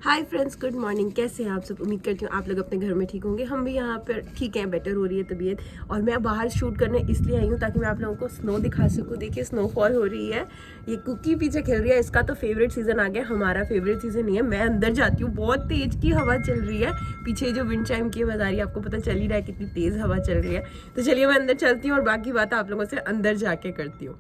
Hi friends, good morning. कैसे हैं आप सब? उम्मीद करती हूँ आप लोग अपने घर में ठीक होंगे। हम भी यहाँ पर ठीक हैं, बेटर हो रही है तबीयत। और मैं बाहर शूट करने इसलिए आई हूँ ताकि मैं आप लोगों को स्नो दिखा सकूँ। देखिए स्नोफॉल हो रही है, ये कुकी पीछे खेल रही है। इसका तो फेवरेट सीज़न आ गया, हमारा फेवरेट सीज़न नहीं है। मैं अंदर जाती हूँ, बहुत तेज़ की हवा चल रही है। पीछे जो विंड चाइम की आवाज़ आ रही है, आपको पता चल ही रहा है कितनी तेज़ हवा चल रही है। तो चलिए मैं अंदर चलती हूँ और बाकी बात आप लोगों से अंदर जाके करती हूँ।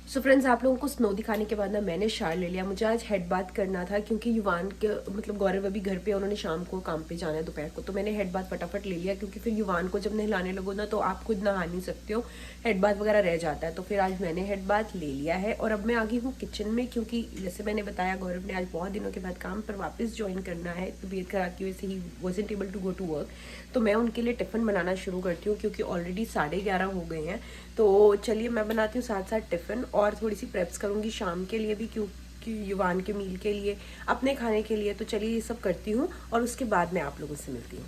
सो फ्रेंड्स, आप लोगों को स्नो दिखाने के बाद ना मैंने शार ले लिया। मुझे आज हेड बाथ करना था क्योंकि युवान के मतलब गौरव अभी घर पे, उन्होंने शाम को काम पे जाना है दोपहर को। तो मैंने हेड बाथ फटाफट ले लिया क्योंकि फिर युवान को जब नहलाने लगो ना तो आप खुद नहा नहीं सकते हो, हेड बाथ वगैरह रह जाता है। तो फिर आज मैंने हेड बाथ ले लिया है और अब मैं आ गई हूँ किचन में क्योंकि जैसे मैंने बताया गौरव ने आज बहुत दिनों के बाद काम पर वापस ज्वाइन करना है तबीयत खराब की वजह से ही wasn't able to go to work. तो मैं उनके लिए टिफ़िन बनाना शुरू करती हूँ क्योंकि ऑलरेडी 11:30 हो गए हैं। तो चलिए मैं बनाती हूँ साथ साथ टिफ़िन और थोड़ी सी प्रेप्स करूँगी शाम के लिए भी क्योंकि युवान के मील के लिए, अपने खाने के लिए। तो चलिए ये सब करती हूँ और उसके बाद मैं आप लोगों से मिलती हूँ।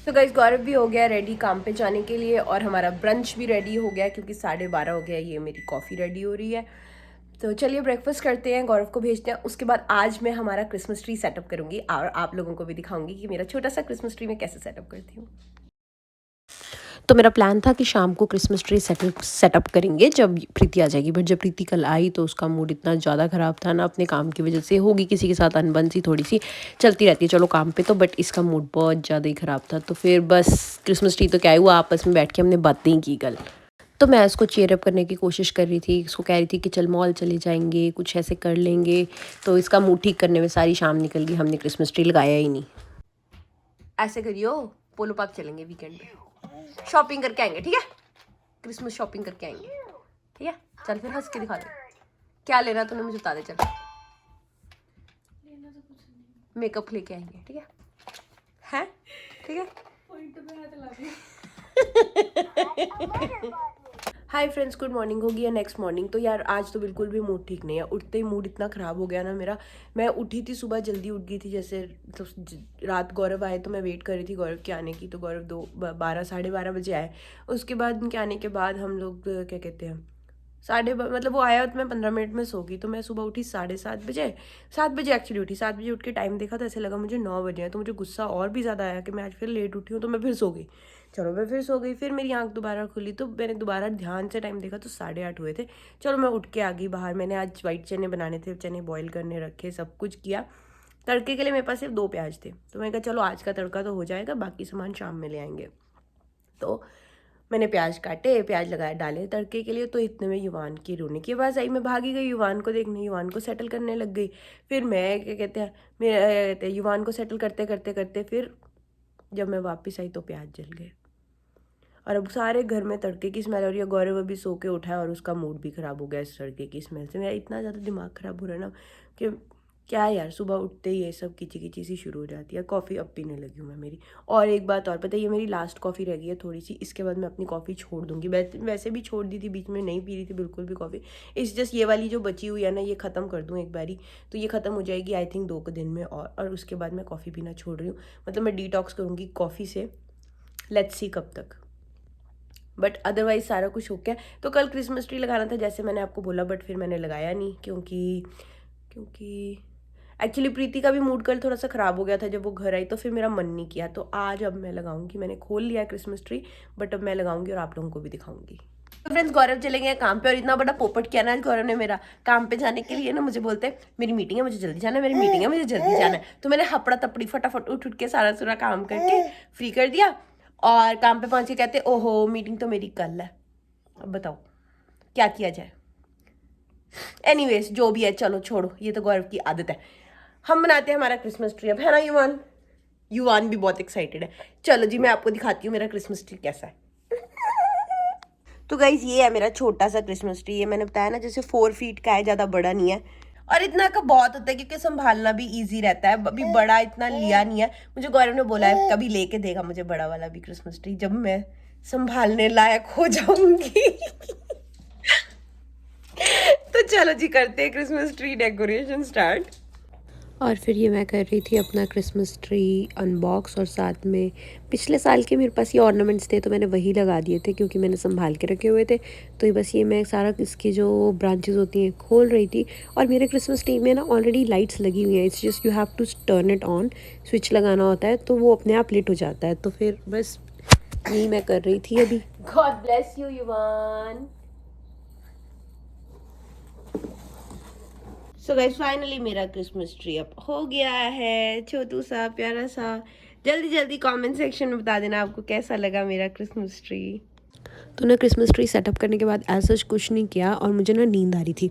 तो गाइस, गौरव भी हो गया रेडी काम पे जाने के लिए और हमारा ब्रंच भी रेडी हो गया क्योंकि 12:30 हो गया। ये मेरी कॉफ़ी रेडी हो रही है। तो चलिए ब्रेकफास्ट करते हैं, गौरव को भेजते हैं। उसके बाद आज मैं हमारा क्रिसमस ट्री सेटअप करूँगी और आप लोगों को भी दिखाऊंगी कि मेरा छोटा सा क्रिसमस ट्री मैं कैसे सेटअप करती हूँ। तो मेरा प्लान था कि शाम को क्रिसमस ट्री सेटअप करेंगे जब प्रीति आ जाएगी। बट जब प्रीति कल आई तो उसका मूड इतना ज़्यादा ख़राब था ना, अपने काम की वजह से। होगी किसी के साथ अनबन सी थोड़ी सी चलती रहती है चलो काम पे तो, बट इसका मूड बहुत ज़्यादा ही ख़राब था। तो फिर बस क्रिसमस ट्री तो क्या हुआ, आपस में बैठ के हमने बातें की कल। तो मैं इसको चीयर अप करने की कोशिश कर रही थी, इसको कह रही थी कि चल मॉल चले जाएंगे, कुछ ऐसे कर लेंगे। तो इसका मूड ठीक करने में सारी शाम निकल गई, हमने क्रिसमस ट्री लगाया ही नहीं। ऐसे करियो, पोलो पार्क चलेंगे वीकेंड पे, शॉपिंग करके आएंगे, ठीक है? क्रिसमस शॉपिंग करके आएंगे, ठीक है? चल फिर हंस के दिखा दे, क्या लेना तूने मुझे बता दे। चल मेकअप लेके आएंगे, ठीक है? हैं? ठीक है। Hi friends, good morning. हो गया नेक्स्ट मॉर्निंग। तो यार आज तो बिल्कुल भी मूड ठीक नहीं है, उठते ही मूड इतना ख़राब हो गया ना मेरा। मैं उठी थी सुबह, जल्दी उठ गई थी। जैसे तो रात गौरव आए तो मैं वेट कर रही थी गौरव के आने की। तो गौरव 12 12:30 बजे आए। उसके बाद उनके आने के बाद हम लोग क्या कहते हैं मतलब वो आया तो मैं 15 मिनट में सो गई। तो मैं सुबह उठी 7:30 बजे, 7 बजे एक्चुअली उठी। 7 बजे उठ के टाइम देखा तो ऐसे लगा मुझे 9 बजे हैं। तो मुझे गुस्सा और भी ज़्यादा आया कि मैं आज फिर लेट उठी हूँ। तो मैं फिर सो गई। चलो मैं फिर सो गई, फिर मेरी आंख दोबारा खुली तो मैंने दोबारा ध्यान से टाइम देखा तो 8:30 हुए थे। चलो मैं उठ के आ गई बाहर। मैंने आज वाइट चने बनाने थे, चने बॉईल करने रखे, सब कुछ किया। तड़के के लिए मेरे पास सिर्फ 2 प्याज थे। तो मैंने कहा चलो आज का तड़का तो हो जाएगा, बाकी सामान शाम में ले आएंगे। तो मैंने प्याज काटे, प्याज लगाए, डाले तड़के के लिए। तो इतने में युवान की रोने की आवाज़ आई। मैं भागी गई युवान को देखने, युवान को सेटल करने लग गई। फिर मैं क्या कहते हैं मेरे युवान को सेटल करते करते करते फिर जब मैं वापस आई तो प्याज जल गए और अब सारे घर में तड़के की स्मेल हो रही है। गौरव अभी सो के उठा है और उसका मूड भी ख़राब हो गया इस तड़के की स्मेल से। मेरा इतना ज़्यादा दिमाग ख़राब हो रहा है ना कि क्या है यार, सुबह उठते ही ये सब किची किची सी शुरू हो जाती है। कॉफ़ी अब पीने लगी हूँ मैं मेरी। और एक बात और, पता है ये मेरी लास्ट कॉफ़ी रह गई है थोड़ी सी, इसके बाद मैं अपनी कॉफ़ी छोड़ दूँगी। वैसे भी छोड़ दी थी, बीच में नहीं पी रही थी बिल्कुल भी कॉफ़ी। इस जस्ट ये वाली जो बची हुई है ना, ये ख़त्म कर दूँ एक बारी तो ये ख़त्म हो जाएगी आई थिंक 2 दिन में। और उसके बाद मैं कॉफ़ी पीना छोड़ रही हूँ, मतलब मैं डिटॉक्स करूँगी कॉफ़ी से। लेट्स सी कब तक, बट अदरवाइज सारा कुछ हो गया। तो कल क्रिसमस ट्री लगाना था जैसे मैंने आपको बोला, बट फिर मैंने लगाया नहीं क्योंकि एक्चुअली प्रीति का भी मूड कल थोड़ा सा ख़राब हो गया था जब वो घर आई। तो फिर मेरा मन नहीं किया। तो आज अब मैं लगाऊंगी, मैंने खोल लिया है क्रिसमस ट्री, बट अब मैं लगाऊंगी और आप लोगों को भी दिखाऊंगी। तो फ्रेंड्स, गौरव चले गए काम पे और इतना बड़ा पोपट किया ना आज गौरव ने मेरा। काम पे जाने के लिए ना मुझे बोलते हैं मेरी मीटिंग है, मुझे जल्दी जाना है, मेरी मीटिंग है, मुझे जल्दी जाना है। तो मैंने हपड़ा तपड़ी फटाफट उठ के सारा सुरा काम करके फ्री कर दिया और काम पे पहुंच के कहते ओहो मीटिंग तो मेरी कल है। अब बताओ क्या किया जाए। एनीवेज जो भी है, चलो छोड़ो, ये तो गौरव की आदत है। हम बनाते हैं हमारा क्रिसमस ट्री अब, है ना युवान? युवान भी बहुत एक्साइटेड है। चलो जी मैं आपको दिखाती हूँ मेरा क्रिसमस ट्री कैसा है। तो गाइज ये है मेरा छोटा सा क्रिसमस ट्री। ये मैंने बताया ना जैसे 4 फीट का है, ज़्यादा बड़ा नहीं है। और इतना का बहुत होता है क्योंकि संभालना भी इजी रहता है। अभी बड़ा इतना लिया नहीं है, मुझे गौरव ने बोला है कभी लेके देगा मुझे बड़ा वाला भी क्रिसमस ट्री जब मैं संभालने लायक हो जाऊंगी। तो चलो जी करते हैं क्रिसमस ट्री डेकोरेशन स्टार्ट। और फिर ये मैं कर रही थी अपना क्रिसमस ट्री अनबॉक्स, और साथ में पिछले साल के मेरे पास ये ऑर्नामेंट्स थे तो मैंने वही लगा दिए थे क्योंकि मैंने संभाल के रखे हुए थे। तो ये बस ये मैं सारा इसकी जो ब्रांचेस होती हैं खोल रही थी। और मेरे क्रिसमस ट्री में ना ऑलरेडी लाइट्स लगी हुई हैं, it's just you have to turn it on, switch लगाना होता है तो वो अपने आप लिट हो जाता है। तो फिर बस यही मैं कर रही थी अभी। गॉड ब्लेस यू युवान। सो गाइस फाइनली मेरा क्रिसमस ट्री अप हो गया है, छोटू सा प्यारा सा। जल्दी जल्दी कमेंट सेक्शन में बता देना आपको कैसा लगा मेरा क्रिसमस ट्री। तो ना क्रिसमस ट्री सेटअप करने के बाद ऐसा कुछ नहीं किया और मुझे ना नींद आ रही थी।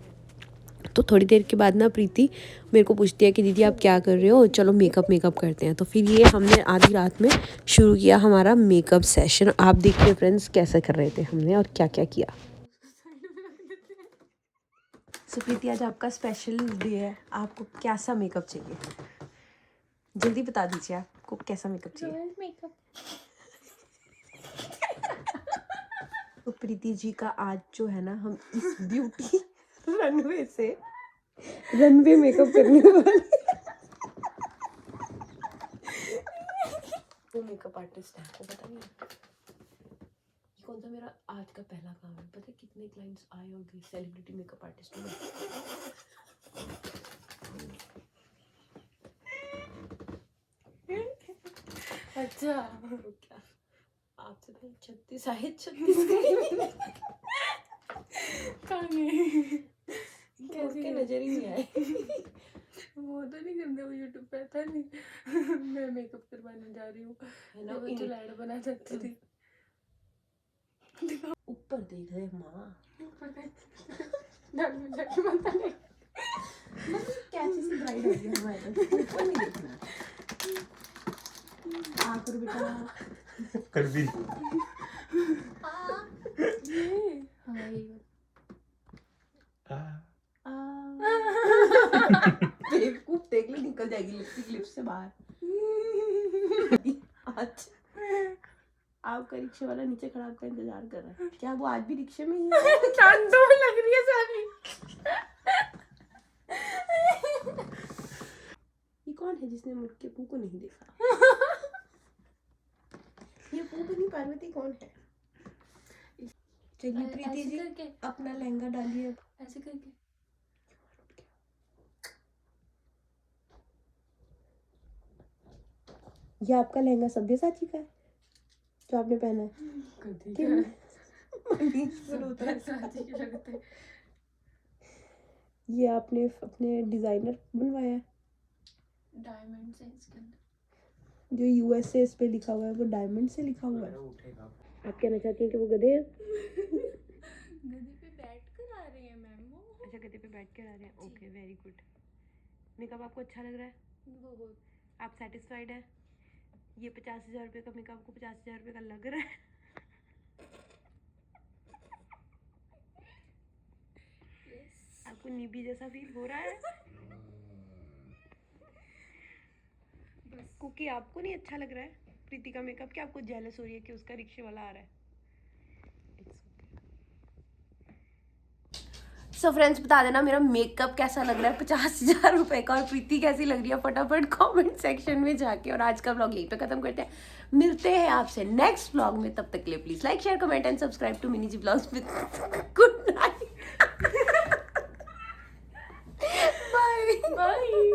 तो थोड़ी देर के बाद ना प्रीति मेरे को पूछती है कि दीदी आप क्या कर रहे हो, चलो मेकअप करते हैं। तो फिर ये हमने आधी रात में शुरू किया हमारा मेकअप सेशन। आप देखिए फ्रेंड्स कैसे कर रहे थे हमने और क्या क्या किया। सो प्रीति आज आपका स्पेशल डे है, आपको कैसा मेकअप चाहिए? जल्दी बता दीजिए आपको कैसा मेकअप चाहिए। मेकअप। तो प्रीति जी का आज जो है ना, हम इस ब्यूटी रनवे मेकअप करने वाले। वो मेकअप आर्टिस्ट है, आपको पता नहीं ये कौन सा मेरा आज का पहला काम है। पता है कितने क्लाइंट्स आए होंगे सेलिब्रिटी मेकअप आर्टिस्ट में। अच्छा क्या आपसे पहले 36 आए, 36 कैसे नजर ही नहीं आए। वो तो नहीं करते, वो यूट्यूब पे था नहीं। मैं मेकअप करवाने जा रही हूँ, है ना, वो जो लाइट बना सकती थी। ऊपर देख रहे माँ, कैसी सी ब्राइड होगी हमारे पास, ऊपर नहीं देखना। आकर बेटा कर दी। बेवकूफ देख ले, निकल जाएगी लिपस्टिक लिप्स से बाहर। आज आपका रिक्शे वाला नीचे खड़ा आपका इंतजार कर रहा है। क्या वो आज भी रिक्शे में ही है? ठंडो में लग रही है सारी। ये कौन है जिसने मुड़ के पू को नहीं देखा? ये पू बनी पार्वती कौन है? चलिए प्रीति जी अपना लहंगा डालिए। ऐसे करके ये आपका लहंगा सब्यसाची का है जो आपने पहना है। ये आपने अपने डिजाइनर बनवाया है? डायमंड से इसके अंदर जो यूएसए इस पे लिखा हुआ है वो डायमंड से लिखा हुआ है। आप कहना चाहती हैं कि वो गधे हैं? गधे पे बैठ कर आ रहे हैं मैम वो। अच्छा गधे पे बैठ कर आ रहे हैं, ओके वेरी गुड। मेकअप आपको अच्छा लग रहा है? बहुत। आप सेटिस्फाइड है? ये 50,000 रुपये का मेकअप आपको 50,000 रुपये का लग रहा है? आपको नीबी जैसा फील हो रहा है? कुकी आपको नहीं अच्छा लग रहा है प्रीति का मेकअप? क्या आपको जेलस हो रही है कि उसका रिक्शे वाला आ रहा है? सो फ्रेंड्स बता देना मेरा मेकअप कैसा लग रहा है 50,000 रुपये का, और प्रीति कैसी लग रही है फटाफट कमेंट सेक्शन में जाके। और आज का व्लॉग यहीं पे खत्म करते हैं, मिलते हैं आपसे नेक्स्ट व्लॉग में। तब तक के लिए please like share comment and subscribe to mini ji vlogs with good night. Bye bye.